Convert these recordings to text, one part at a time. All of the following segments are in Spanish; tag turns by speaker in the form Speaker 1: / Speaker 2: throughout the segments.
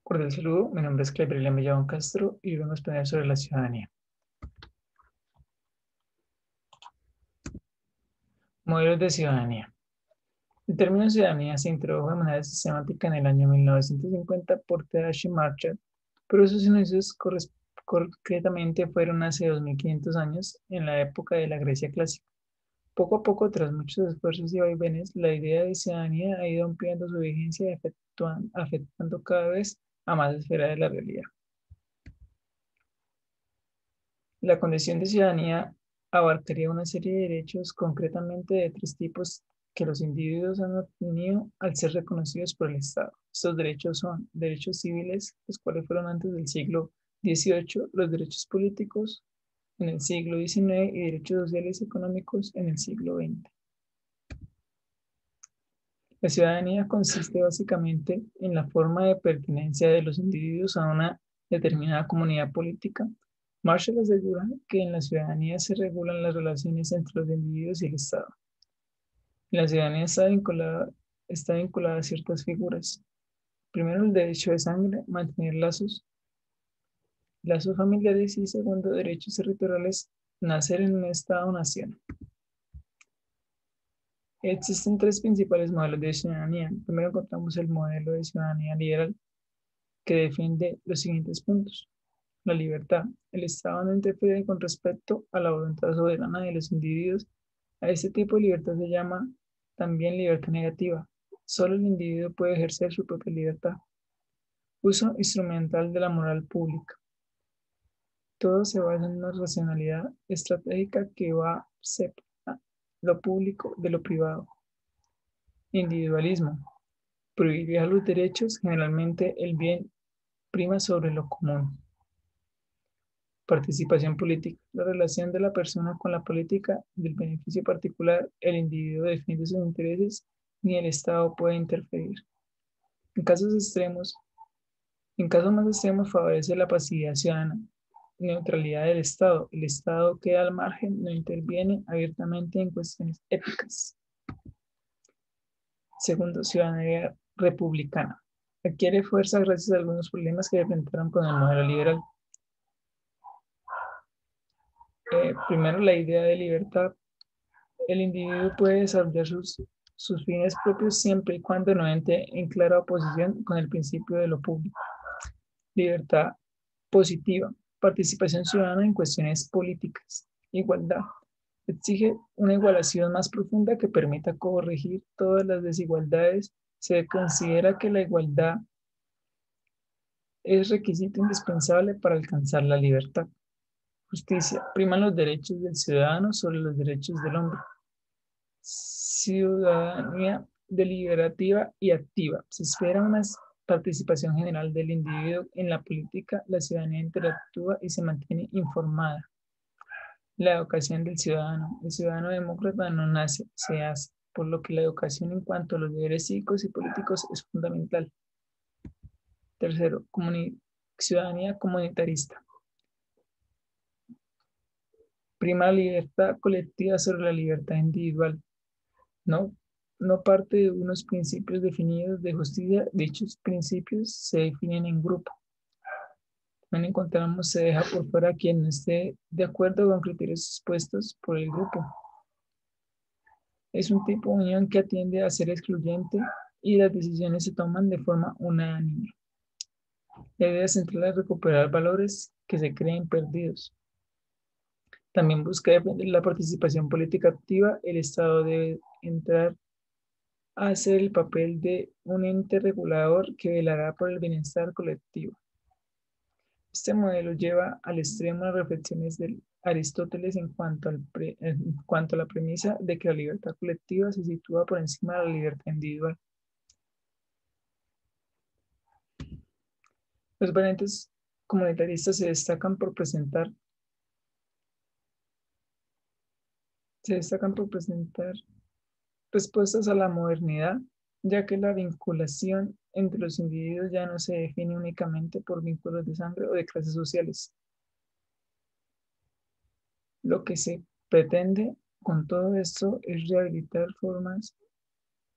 Speaker 1: Cordial saludo, mi nombre es Gabriel Mellado Castro y vengo a exponer sobre la ciudadanía. Modelos de ciudadanía. El término ciudadanía se introdujo de manera sistemática en el año 1950 por T.H. Marshall, pero sus inicios concretamente fueron hace 2500 años, en la época de la Grecia clásica. Poco a poco, tras muchos esfuerzos y vaivenes, la idea de ciudadanía ha ido ampliando su vigencia y afectando cada vez a más esferas de la realidad. La condición de ciudadanía abarcaría una serie de derechos, concretamente de tres tipos que los individuos han obtenido al ser reconocidos por el Estado. Estos derechos son derechos civiles, los cuales fueron antes del siglo XVIII, los derechos políticos en el siglo XIX y derechos sociales y económicos en el siglo XX. La ciudadanía consiste básicamente en la forma de pertenencia de los individuos a una determinada comunidad política. Marshall asegura que en la ciudadanía se regulan las relaciones entre los individuos y el Estado. La ciudadanía está vinculada a ciertas figuras. Primero, el derecho de sangre, mantener lazos familiares y segundo, derechos territoriales, nacer en un Estado o nación. Existen tres principales modelos de ciudadanía. Primero encontramos el modelo de ciudadanía liberal, que defiende los siguientes puntos. La libertad. El Estado no interfiere con respecto a la voluntad soberana de los individuos. A este tipo de libertad se llama también libertad negativa. Solo el individuo puede ejercer su propia libertad. Uso instrumental de la moral pública. Todo se basa en una racionalidad estratégica que va a separar lo público de lo privado. Individualismo. Privilegiar los derechos, generalmente el bien prima sobre lo común. Participación política. La relación de la persona con la política del beneficio particular, el individuo defiende sus intereses ni el Estado puede interferir. En casos extremos, en casos más extremos favorece la pasividad ciudadana, neutralidad del Estado. El Estado queda al margen, no interviene abiertamente en cuestiones éticas. Segundo, ciudadanía republicana. Adquiere fuerza gracias a algunos problemas que enfrentaron con el modelo liberal. Primero, la idea de libertad. El individuo puede desarrollar sus fines propios siempre y cuando no entre en clara oposición con el principio de lo público. Libertad positiva. Participación ciudadana en cuestiones políticas. Igualdad. Exige una igualación más profunda que permita corregir todas las desigualdades. Se considera que la igualdad es requisito indispensable para alcanzar la libertad. Justicia. Priman los derechos del ciudadano sobre los derechos del hombre. Ciudadanía deliberativa y activa. Se espera una participación general del individuo en la política. La ciudadanía interactúa y se mantiene informada. La educación del ciudadano. El ciudadano demócrata no nace, se hace, por lo que la educación en cuanto a los deberes cívicos y políticos es fundamental. Tercero, ciudadanía comunitarista. Prima la libertad colectiva sobre la libertad individual. No, no parte de unos principios definidos de justicia. Dichos principios se definen en grupo. También encontramos se deja por fuera a quien no esté de acuerdo con criterios expuestos por el grupo. Es un tipo de unión que atiende a ser excluyente y las decisiones se toman de forma unánime. La idea central es recuperar valores que se creen perdidos. También busca defender la participación política activa. El Estado debe entrar a hacer el papel de un ente regulador que velará por el bienestar colectivo. Este modelo lleva al extremo las reflexiones de Aristóteles en cuanto a la premisa de que la libertad colectiva se sitúa por encima de la libertad individual. Los variantes comunitaristas se destacan por presentar respuestas a la modernidad, ya que la vinculación entre los individuos ya no se define únicamente por vínculos de sangre o de clases sociales. Lo que se pretende con todo esto es rehabilitar formas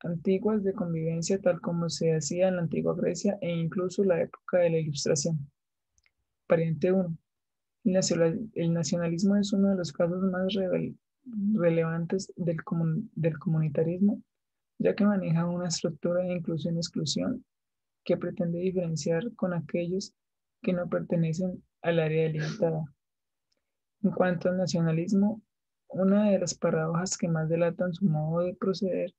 Speaker 1: antiguas de convivencia tal como se hacía en la antigua Grecia e incluso la época de la Ilustración. Pariente 1. El nacionalismo es uno de los casos más relevantes del comunitarismo, ya que maneja una estructura de inclusión-exclusión que pretende diferenciar con aquellos que no pertenecen al área delimitada. En cuanto al nacionalismo, una de las paradojas que más delatan su modo de proceder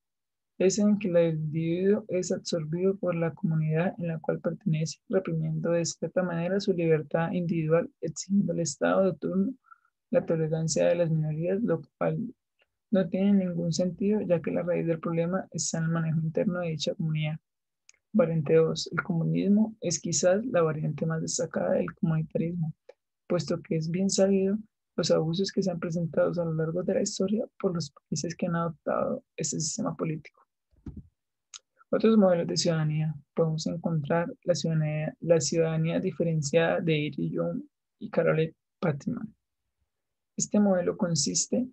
Speaker 1: es en que el individuo es absorbido por la comunidad en la cual pertenece, reprimiendo de cierta manera su libertad individual, exigiendo al Estado de turno la tolerancia de las minorías, lo cual no tiene ningún sentido, ya que la raíz del problema está en el manejo interno de dicha comunidad. Variante 2. El comunismo es quizás la variante más destacada del comunitarismo, puesto que es bien sabido los abusos que se han presentado a lo largo de la historia por los países que han adoptado este sistema político. Otros modelos de ciudadanía. Podemos encontrar la ciudadanía diferenciada de Erie Young y Carole Patman. Este modelo consiste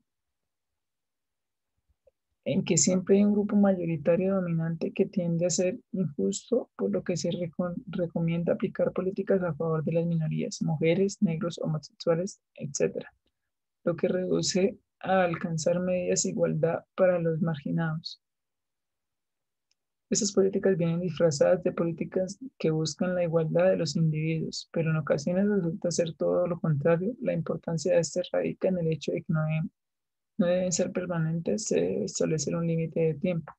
Speaker 1: en que siempre hay un grupo mayoritario dominante que tiende a ser injusto, por lo que se recomienda aplicar políticas a favor de las minorías, mujeres, negros, homosexuales, etc., lo que reduce a alcanzar medidas de igualdad para los marginados. Estas políticas vienen disfrazadas de políticas que buscan la igualdad de los individuos, pero en ocasiones resulta ser todo lo contrario. La importancia de este radica en el hecho de que no deben ser permanentes, se debe establecer un límite de tiempo.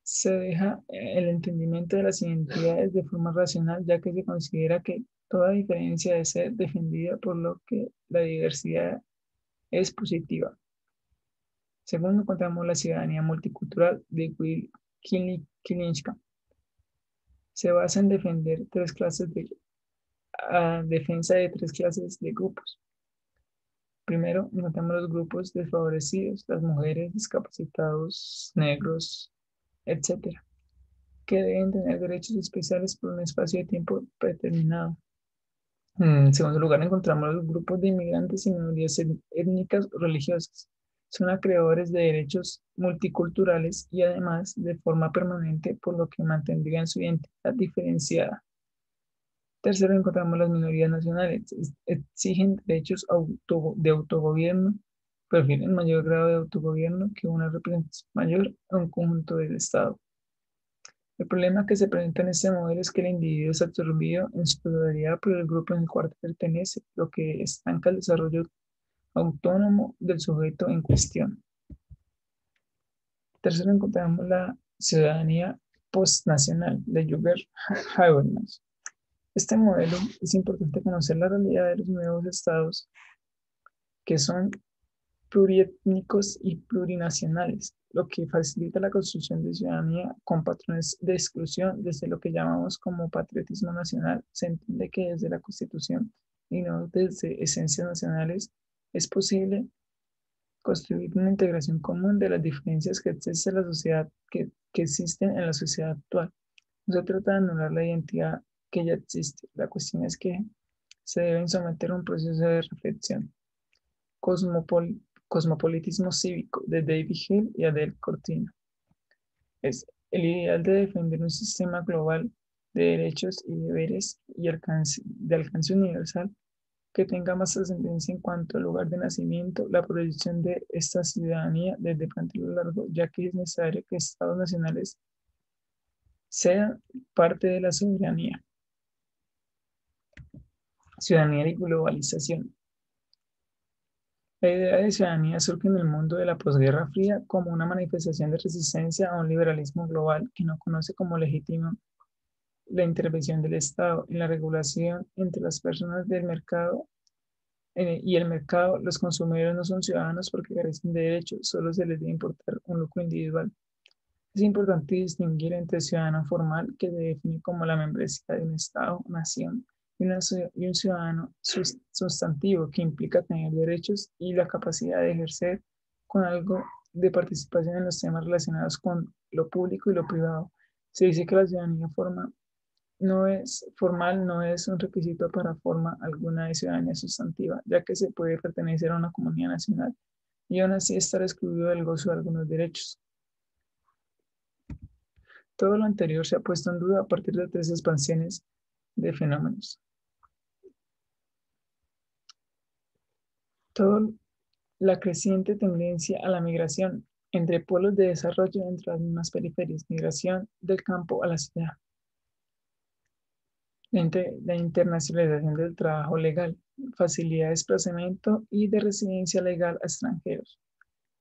Speaker 1: Se deja el entendimiento de las identidades de forma racional, ya que se considera que toda diferencia debe ser defendida, por lo que la diversidad es positiva. Segundo, encontramos la ciudadanía multicultural de Will Kilinska. Se basa en defensa de tres clases de grupos. Primero, encontramos los grupos desfavorecidos, las mujeres, discapacitados, negros, etcétera, que deben tener derechos especiales por un espacio de tiempo predeterminado. En segundo lugar, encontramos los grupos de inmigrantes y minorías étnicas o religiosas. Son acreedores de derechos multiculturales y además de forma permanente, por lo que mantendrían su identidad diferenciada. Tercero, encontramos las minorías nacionales. Exigen derechos de autogobierno, prefieren mayor grado de autogobierno que una representación mayor a un conjunto del Estado. El problema que se presenta en este modelo es que el individuo es absorbido en su totalidad por el grupo en el cual pertenece, lo que estanca el desarrollo autónomo del sujeto en cuestión. Tercero, encontramos la ciudadanía postnacional de Jürgen Habermas. Este modelo es importante conocer la realidad de los nuevos estados que son pluriétnicos y plurinacionales, lo que facilita la construcción de ciudadanía con patrones de exclusión. Desde lo que llamamos como patriotismo nacional, se entiende que desde la Constitución y no desde esencias nacionales es posible construir una integración común de las diferencias que existe en la sociedad, que existen en la sociedad actual. No se trata de anular la identidad que ya existe. La cuestión es que se deben someter a un proceso de reflexión. Cosmopolitismo cívico, de David Hill y Adele Cortina. Es el ideal de defender un sistema global de derechos y deberes y de alcance universal que tenga más trascendencia en cuanto al lugar de nacimiento, la proyección de esta ciudadanía desde plantel largo, ya que es necesario que estados nacionales sean parte de la soberanía. Ciudadanía y globalización. La idea de ciudadanía surge en el mundo de la posguerra fría como una manifestación de resistencia a un liberalismo global que no conoce como legítimo la intervención del Estado en la regulación entre las personas del mercado y el mercado. Los consumidores no son ciudadanos porque carecen de derechos, solo se les debe importar un lucro individual. Es importante distinguir entre ciudadano formal, que se define como la membresía de un Estado, nación, y un ciudadano sustantivo, que implica tener derechos y la capacidad de ejercer con algo de participación en los temas relacionados con lo público y lo privado. Se dice que la ciudadanía formal no es un requisito para forma alguna de ciudadanía sustantiva, ya que se puede pertenecer a una comunidad nacional y aún así estar excluido del gozo de algunos derechos. Todo lo anterior se ha puesto en duda a partir de tres expansiones de fenómenos. Toda la creciente tendencia a la migración entre pueblos de desarrollo entre las mismas periferias, migración del campo a la ciudad, la internacionalización del trabajo legal, facilidad de desplazamiento y de residencia legal a extranjeros,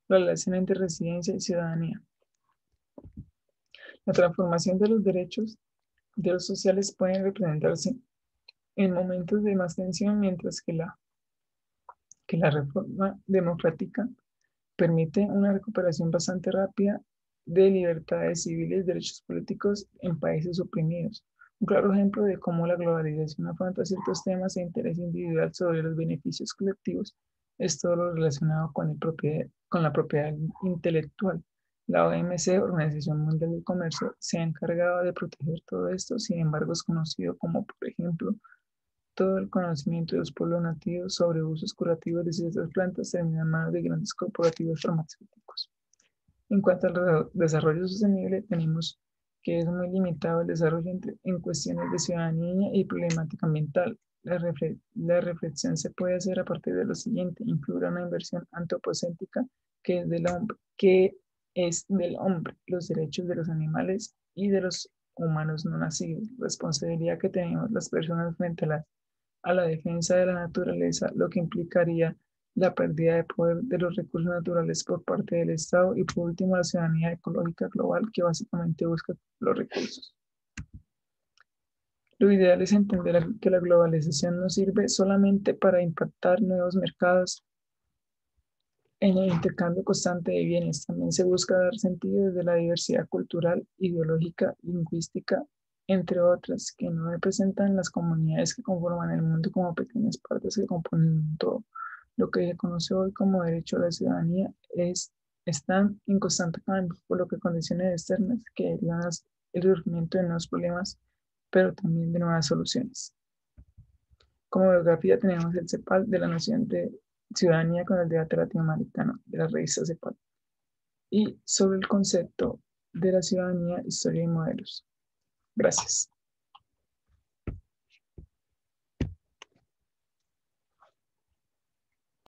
Speaker 1: la relación entre residencia y ciudadanía, la transformación de los derechos de los sociales pueden representarse en momentos de más tensión, mientras que la reforma democrática permite una recuperación bastante rápida de libertades civiles y derechos políticos en países oprimidos. Un claro ejemplo de cómo la globalización afronta ciertos temas de interés individual sobre los beneficios colectivos es todo lo relacionado con la propiedad intelectual. La OMC, Organización Mundial del Comercio, se ha encargado de proteger todo esto, sin embargo es conocido como, por ejemplo, todo el conocimiento de los pueblos nativos sobre usos curativos de ciertas plantas termina en manos de grandes corporativos farmacéuticos. En cuanto al desarrollo sostenible, tenemos que es muy limitado el desarrollo en cuestiones de ciudadanía y problemática ambiental. La reflexión se puede hacer a partir de lo siguiente: incluir una inversión antropocéntrica que es del hombre, los derechos de los animales y de los humanos no nacidos, responsabilidad que tenemos las personas frente a la defensa de la naturaleza, lo que implicaría la pérdida de poder de los recursos naturales por parte del Estado y por último la ciudadanía ecológica global que básicamente busca los recursos. Lo ideal es entender que la globalización no sirve solamente para impactar nuevos mercados en el intercambio constante de bienes, también se busca dar sentido desde la diversidad cultural, ideológica, lingüística, entre otras, que no representan las comunidades que conforman el mundo como pequeñas partes que componen un todo. Lo que se conoce hoy como derecho a la ciudadanía están en constante cambio, por lo que condiciones externas que derivan el surgimiento de nuevos problemas, pero también de nuevas soluciones. Como biografía tenemos el CEPAL de la Nación de Ciudadanía con el debate latinoamericano de la revista CEPAL y sobre el concepto de la ciudadanía, historia y modelos. Gracias.